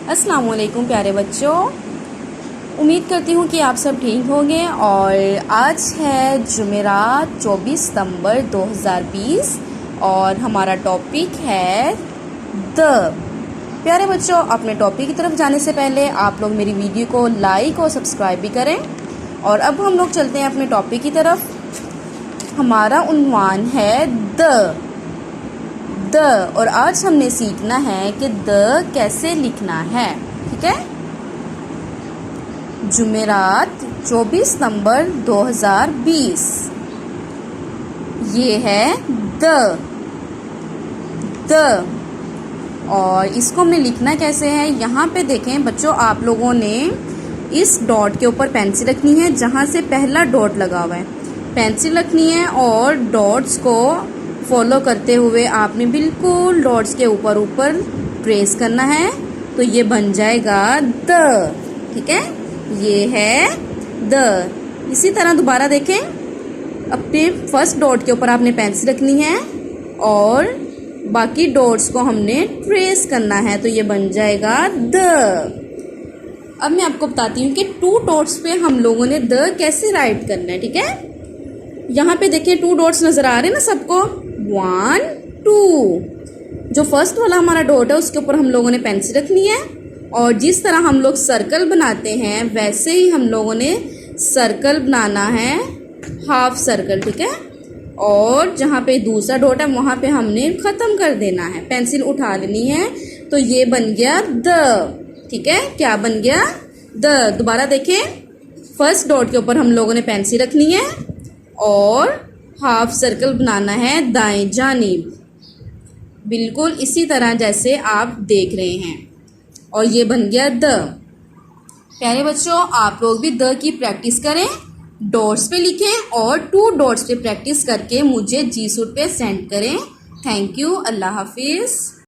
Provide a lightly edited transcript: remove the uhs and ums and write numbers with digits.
अस्सलाम वालेकुम प्यारे बच्चों, उम्मीद करती हूँ कि आप सब ठीक होंगे। और आज है जुमेरात 24 सितंबर 2020 और हमारा टॉपिक है द। प्यारे बच्चों, अपने टॉपिक की तरफ जाने से पहले आप लोग मेरी वीडियो को लाइक और सब्सक्राइब भी करें। और अब हम लोग चलते हैं अपने टॉपिक की तरफ। हमारा उन्वान है द। और आज हमने सीखना है कि द कैसे लिखना है। ठीक है। जुमेरात 24 सितंबर 2020 ये है द। और इसको हमने लिखना कैसे है, यहाँ पे देखें बच्चों, आप लोगों ने इस डॉट के ऊपर पेंसिल रखनी है जहाँ से पहला डॉट लगा हुआ है। पेंसिल रखनी है और डॉट्स को फॉलो करते हुए आपने बिल्कुल डॉट्स के ऊपर प्रेस करना है, तो ये बन जाएगा द। ठीक है, ये है द। इसी तरह दोबारा देखें, अपने फर्स्ट डॉट के ऊपर आपने पेंसिल रखनी है और बाकी डॉट्स को हमने ट्रेस करना है, तो ये बन जाएगा द। अब मैं आपको बताती हूँ कि 2 डॉट्स पे हम लोगों ने द कैसे राइट करना है। ठीक है, यहाँ पे देखिए 2 डॉट्स नजर आ रहे हैं ना सबको, 1 2। जो फर्स्ट वाला हमारा डॉट है उसके ऊपर हम लोगों ने पेंसिल रखनी है और जिस तरह हम लोग सर्कल बनाते हैं वैसे ही हम लोगों ने सर्कल बनाना है, हाफ सर्कल। ठीक है, और जहाँ पे दूसरा डॉट है वहाँ पे हमने ख़त्म कर देना है, पेंसिल उठा लेनी है, तो ये बन गया द। ठीक है, क्या बन गया? द। दोबारा देखें, फर्स्ट डॉट के ऊपर हम लोगों ने पेंसिल रखनी है और हाफ सर्कल बनाना है दाएं जानिब, बिल्कुल इसी तरह जैसे आप देख रहे हैं, और ये बन गया द। प्यारे बच्चों, आप लोग भी द की प्रैक्टिस करें, डॉट्स पे लिखें और 2 डॉट्स पे प्रैक्टिस करके मुझे जी सूट पे सेंड करें। थैंक यू, अल्लाह हाफिज़।